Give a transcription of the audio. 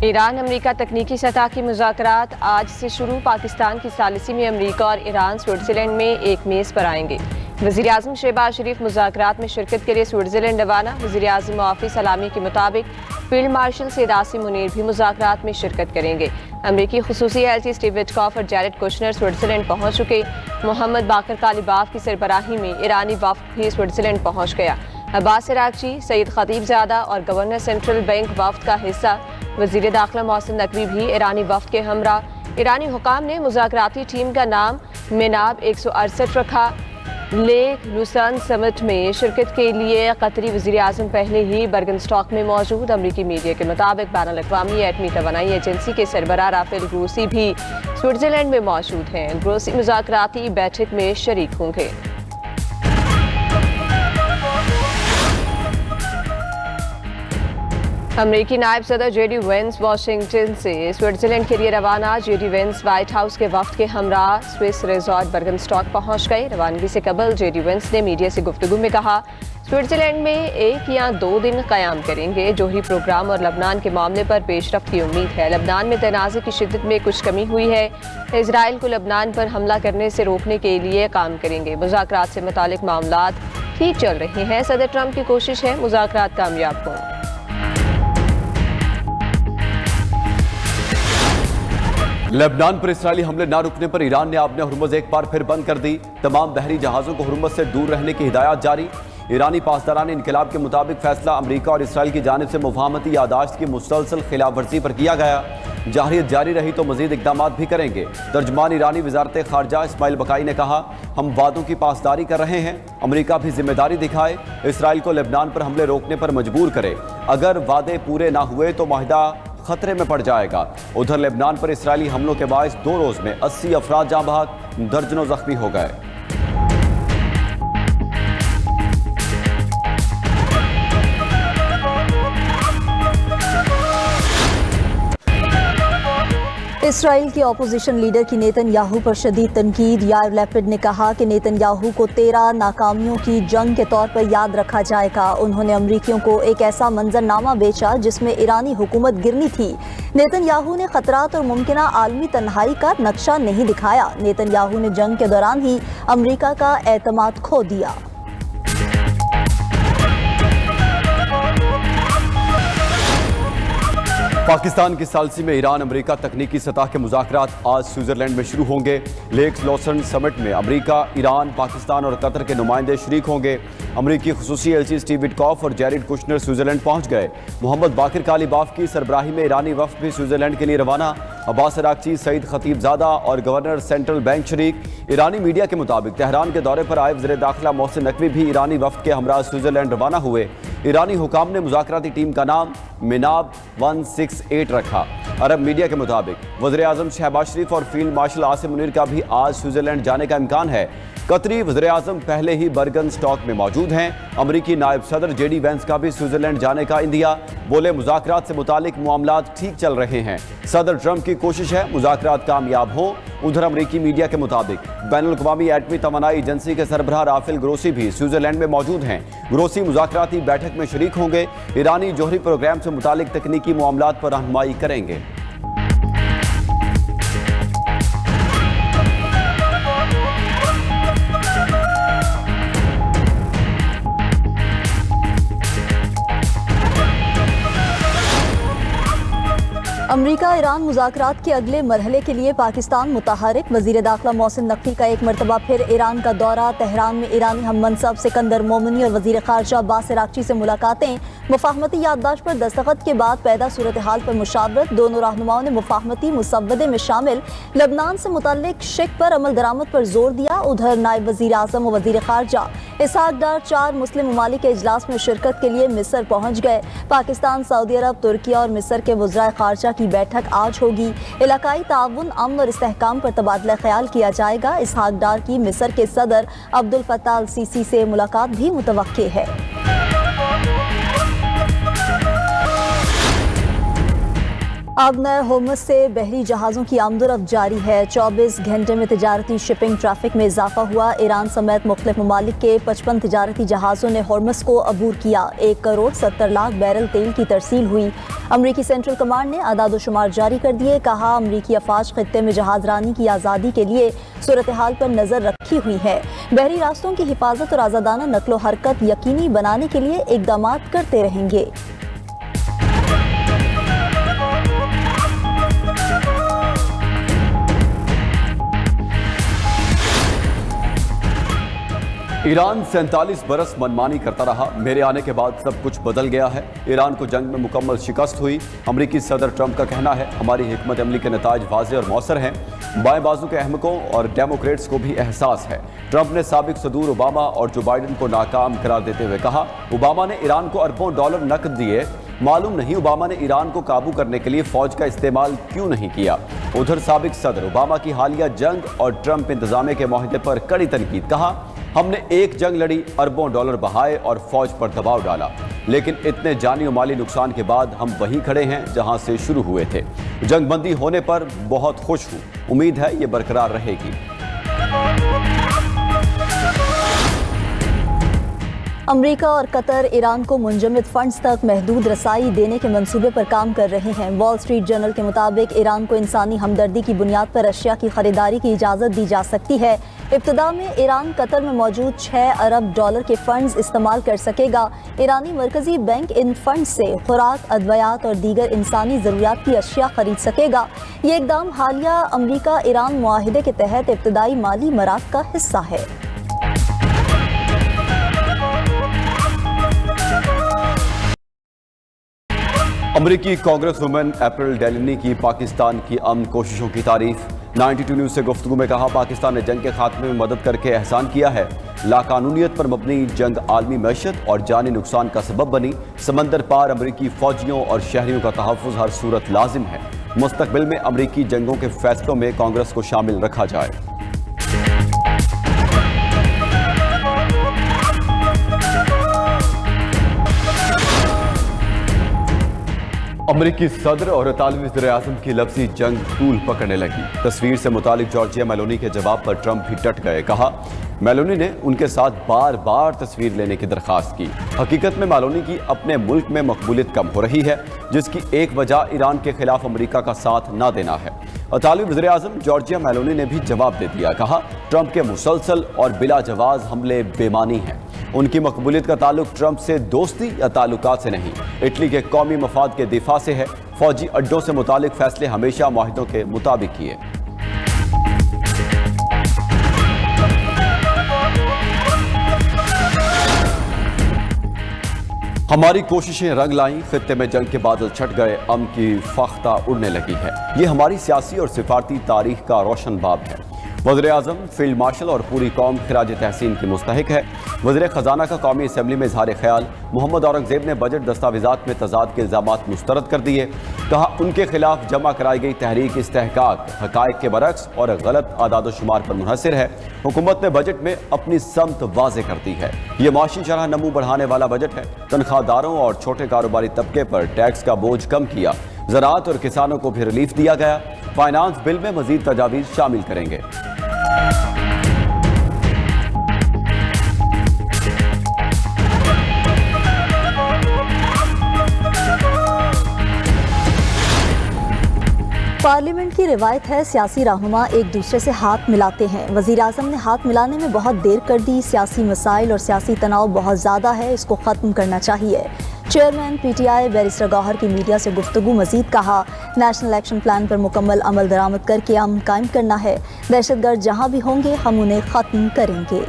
Iran अमरीका तकनीकी सतह के मुज़ाकरात आज से शुरू। पाकिस्तान की सालिसी में अमरीका और ईरान स्विट्ज़रलैंड में एक मेज़ पर आएंगे। वज़ीर-ए-आज़म शहबाज शरीफ मुज़ाकरात में शिरकत के लिए स्विट्ज़रलैंड रवाना। वज़ीर-ए-आज़म मुआफ़ी सलामी के मुताबिक फील्ड मार्शल सैयद आसिम मुनीर भी मुज़ाकरात में शिरकत करेंगे। अमरीकी खुसूसी एलची स्टीव विटकॉफ और जैरेड कुशनर स्विट्ज़रलैंड पहुँच चुके। मोहम्मद बाकर कालिबाफ की सरबराही में ईरानी वफ़द भी स्विट्ज़रलैंड पहुँच गया। अब्बास इराक़ची, सईद खतीबज़ादा और गवर्नर सेंट्रल बैंक वफ़द का हिस्सा वज़ीर दाखिला मोहसिन नकवी भी ईरानी वफ़द के हमरा। ईरानी हुकाम ने मुज़ाकराती टीम का नाम मिनाब 168 रखा। लेक लुसान समिट में शिरकत के लिए कतरी वज़ीर-ए-आज़म पहले ही बर्गनस्टॉक में मौजूद। अमरीकी मीडिया के मुताबिक बैनुल-अक़वामी एटमी तवानाई एजेंसी के सरबराह राफेल ग्रोसी भी स्विट्ज़रलैंड में मौजूद हैं। ग्रोसी मुज़ाकराती बैठक में शरीक होंगे। अमरीकी नायब सदर जेडी वेंस वाशिंगटन से स्विट्ज़रलैंड के लिए रवाना। जेडी वेंस वाइट हाउस के वफ़द के हमरा स्विस रिजॉर्ट बर्गनस्टॉक पहुंच गए। रवानगी से कबल जेडी वेंस ने मीडिया से गुफ्तगू में कहा, स्विट्ज़रलैंड में 1 या 2 दिन क़याम करेंगे। जोहरी प्रोग्राम और लबनान के मामले पर पेशरफ्त की उम्मीद है। लबनान में तनाज़े की शिद्दत में कुछ कमी हुई है। इजराइल को लबनान पर हमला करने से रोकने के लिए काम करेंगे। मुज़ाकरात से मुतालिक मामलात ठीक चल रहे हैं। सदर ट्रंप की कोशिश है मुज़ाकरात कामयाब हों। लेबनान पर इस्राएली हमले न रुकने पर ईरान ने आपने हुर्मुज़ एक बार फिर बंद कर दी। तमाम बहरी जहाज़ों को हुर्मुज़ से दूर रहने की हिदायत जारी। ईरानी पासदारान इनकलाब के मुताबिक फैसला अमरीका और इसराइल की जानिब से मुफाहमती यादाश्त की मुसलसल खिलाफ वर्जी पर किया गया। जाहिरियत जारी रही तो मजीद इकदाम भी करेंगे। तर्जमान ईरानी वजारत खारजा इस्माइल बकाई ने कहा, हम वादों की पासदारी कर रहे हैं। अमरीका भी जिम्मेदारी दिखाए, इसराइल को लेबनान पर हमले रोकने पर मजबूर करे। अगर वादे पूरे ना हुए तो माहिदा खतरे में पड़ जाएगा। उधर लेबनान पर इस्राएली हमलों के बायस 2 रोज में 80 अफराद जाँ बहक, दर्जनों जख्मी हो गए। इसराइल के अपोजिशन लीडर की नेतन्याहू पर शदीद तनकीद। यार लैपिड ने कहा कि नेतन्याहू को 13 नाकामियों की जंग के तौर पर याद रखा जाएगा। उन्होंने अमरीकियों को एक ऐसा मंजरनामा बेचा जिसमें ईरानी हुकूमत गिरनी थी। नेतन्याहू ने खतरात और मुमकिना आलमी तन्हाई का नक्शा नहीं दिखाया। नेतन्याहू ने जंग के दौरान ही अमरीका का एतमाद खो दिया। पाकिस्तान की सालसी में ईरान अमरीका तकनीकी सतह के मुज़ाकरात आज स्विट्ज़रलैंड में शुरू होंगे। लेक लुसान समिट में अमरीका, ईरान, पाकिस्तान और कतर के नुमाइंदे शरीक होंगे। अमरीकी खुसूसी एलची स्टीव विटकॉफ और जैरेड कुशनर स्विट्ज़रलैंड पहुंच गए। मोहम्मद बाकर कालिबाफ की सरबराही में ईरानी वफ़द भी स्विट्ज़रलैंड के लिए रवाना। अब्बास इराक़ची, सईद खतीबज़ादा और गवर्नर सेंट्रल बैंक शरीक। ईरानी मीडिया के मुताबिक तेहरान के दौरे पर आए वज़ीर दाखिला मोहसिन नकवी भी ईरानी वफ़द के हमरा स्विट्ज़रलैंड रवाना हुए। ईरानी हुकाम ने मुज़ाकराती टीम का नाम मिनाब 168 रखा। अरब मीडिया के मुताबिक वज़ीर-ए-आज़म शहबाज शरीफ और फील्ड मार्शल आसिम मुनीर का भी आज स्विट्ज़रलैंड जाने का इम्कान है। कतरी वज़ीर-ए-आज़म पहले ही बर्गनस्टॉक में मौजूद हैं। अमरीकी नायब सदर जेडी वेंस का भी स्विट्ज़रलैंड जाने का इंदिया। बोले, मुज़ाकरात से मुतालिक मामलात ठीक चल रहे हैं। सदर ट्रंप की कोशिश है मुज़ाकरात कामयाब हों। उधर अमरीकी मीडिया के मुताबिक बैनुल-अक़वामी एटमी तवानाई एजेंसी के सरबराह राफेल ग्रोसी भी स्विट्ज़रलैंड में मौजूद हैं। ग्रोसी मुज़ाकराती बैठक में शरीक होंगे। ईरानी जोहरी प्रोग्राम से मुतालिक तकनीकी मामलात पर रहनुमाई करेंगे। अमरीका ईरान मुज़ाकरात के अगले मरहले के लिए पाकिस्तान मुतहरिक। वज़ीर दाखिला मोहसिन नकवी का एक मरतबा फिर ईरान का दौरा। तेहरान में ईरानी हम मनसब सिकंदर मोमिनी और वज़ीर ख़ारजा अब्बास इराक़ची से मुलाकातें। मुफाहमती याददाश्त पर दस्तखत के बाद पैदा सूरत हाल पर मुशावरत। दोनों रहनुमाओं ने मुफाहमती मुसव्वदे में शामिल लबनान से मुतल्लिक शिक पर अमल दरामद पर जोर दिया। उधर नायब वज़ीर आज़म और वज़ीर ख़ारजा इसहाक डार 4 मुस्लिम ममालिक के इजलास में शिरकत के लिए मिस्र पहुँच गए। पाकिस्तान, सऊदी अरब, तुर्किया और मिस्र के वज़राए ख़ारजा की बैठक आज होगी। इलाकाई ताउन, अमन और इस्तेहकाम पर तबादला ख्याल किया जाएगा। इसहाक डार की मिस्र के सदर अब्दुल फत्ताह अल सीसी से मुलाकात भी मुतवक्के है। आबनर होर्मुज़ से बहरी जहाज़ों की आमदोरफ्त जारी है। 24 घंटे में तिजारती शिपिंग ट्रैफिक में इजाफा हुआ। ईरान समेत मुख्तलिफ ममालिक के 55 तिजारती जहाज़ों ने होर्मुज़ को अबूर किया। 1 करोड़ 70 लाख बैरल तेल की तरसील हुई। अमरीकी सेंट्रल कमांड ने आदाद शुमार जारी कर दिए। कहा, अमरीकी अफवाज खित्ते में जहाज रानी की आज़ादी के लिए सूरत हाल पर नज़र रखी हुई है। बहरी रास्तों की हिफाजत और आज़ादाना नक्लो हरकत यकीनी बनाने के लिए इक़दाम करते रहेंगे। ईरान 47 बरस मनमानी करता रहा। मेरे आने के बाद सब कुछ बदल गया है। ईरान को जंग में मुकम्मल शिकस्त हुई। अमरीकी सदर ट्रंप का कहना है, हमारी हिकमत अमली के नताज वाज़ेह और मौसर हैं। बाएं बाजू के अहमकों और डेमोक्रेट्स को भी एहसास है। ट्रंप ने साबिक सदूर ओबामा और जो बाइडन को नाकाम करार देते हुए कहा, ओबामा ने ईरान को अरबों डॉलर नकद दिए, मालूम नहीं ओबामा ने ईरान को काबू करने के लिए फौज का इस्तेमाल क्यों नहीं किया। उधर साबिक सदर ओबामा की हालिया जंग और ट्रंप इंतजामिया के मुआहदे पर कड़ी तनकीद। कहा, हमने एक जंग लड़ी, अरबों डॉलर बहाए और फौज पर दबाव डाला, लेकिन इतने जानी और माली नुकसान के बाद हम वहीं खड़े हैं जहां से शुरू हुए थे। जंग बंदी होने पर बहुत खुश हूं। उम्मीद है ये बरकरार रहेगी। अमरीका और कतर ईरान को मुंजमद फंड्स तक महदूद रसाई देने के मंसूबे पर काम कर रहे हैं। वॉल स्ट्रीट जर्नल के मुताबिक ईरान को इंसानी हमदर्दी की बुनियाद पर अशिया की खरीदारी की इजाज़त दी जा सकती है। इब्तिदा में ईरान कतर में मौजूद 6 अरब डॉलर के फंड्स इस्तेमाल कर सकेगा। ईरानी मरकजी बैंक इन फंड्स से खुराक, अद्वियात और दीगर इंसानी ज़रूरियात की अशिया खरीद सकेगा। ये इक़दाम हालिया अमरीका ईरान मुआहिदे के तहत इब्तिदाई माली मराद का हिस्सा है। अमरीकी कांग्रेस वुमेन अप्रैल डेलनी की पाकिस्तान की अमन कोशिशों की तारीफ। 92 न्यूज़ से गुफ्तगू में कहा, पाकिस्तान ने जंग के खात्मे में मदद करके एहसान किया है। लाकानूनियत पर मबनी जंग आलमी मैशत और जानी नुकसान का सबब बनी। समंदर पार अमरीकी फौजियों और शहरियों का तहफ़्फ़ुज़ हर सूरत लाजिम है। मुस्तक़बिल में अमरीकी जंगों के फैसलों में कांग्रेस को शामिल रखा जाए। अमरीकी सदर और इतालवी वज़ीर-ए-आज़म की लफ्ज़ी जंग तूल पकड़ने लगी। तस्वीर से मुतालिक जॉर्जिया मेलोनी के जवाब पर ट्रंप भी डट गए। कहा, मेलोनी ने उनके साथ बार बार तस्वीर लेने की दरख्वास्त की। हकीकत में मेलोनी की अपने मुल्क में मकबूलियत कम हो रही है, जिसकी एक वजह ईरान के खिलाफ अमरीका का साथ न देना है। इतालवी वज़ीर-ए-आज़म जॉर्जिया मेलोनी ने भी जवाब दे दिया। कहा, ट्रंप के मुसलसल और बिला जवाज हमले बेमानी हैं। उनकी मकबूलियत का ताल्लुक ट्रंप से दोस्ती या ताल्लुकात से नहीं, इटली के कौमी मफाद के दिफा से है। फौजी अड्डों से मुतालिक फैसले हमेशा मुआहिदों के मुताबिक किए। हमारी कोशिशें रंग लाईं, खित्ते में जंग के बादल छट गए, अमन की फाख्ता उड़ने लगी है। ये हमारी सियासी और सिफारती तारीख का रोशन बाब है। वज़ीर-ए-आज़म, फील्ड मार्शल और पूरी कौम खिराज तहसीन की मुस्तहिक है। वज़ीर ख़जाना का कौमी असम्बली में इज़हार ख्याल। मोहम्मद औरंगज़ेब ने बजट दस्तावेज़ात में तज़ाद के इल्ज़ामात मुस्तरद कर दिए। कहा, उनके खिलाफ जमा कराई गई तहरीक इस्तेहकाक हक़ाइक़ के बरक्स और गलत आदाद शुमार पर मुनहसर है। हुकूमत ने बजट में अपनी समत वाज़े कर दी है। ये माशी शरह नमू बढ़ाने वाला बजट है। तनख्वाहदारों और छोटे कारोबारी तबके पर टैक्स का बोझ कम किया। ज़राअत और किसानों को भी रिलीफ दिया गया। फाइनेंस बिल में मज़ीद तजावीज़ शामिल करेंगे। पार्लियामेंट की रिवायत है, सियासी रहनुमा एक दूसरे से हाथ मिलाते हैं। वज़ीर आज़म ने हाथ मिलाने में बहुत देर कर दी। सियासी मसाइल और सियासी तनाव बहुत ज़्यादा है, इसको ख़त्म करना चाहिए। चेयरमैन PTI बैरिस्टर गौहर की मीडिया से गुफ्तगू मजीद कहा, नेशनल एक्शन प्लान पर मुकम्मल अमल दरामद करके अमन कायम करना है। दहशतगर्द जहाँ भी होंगे हम उन्हें ख़त्म करेंगे।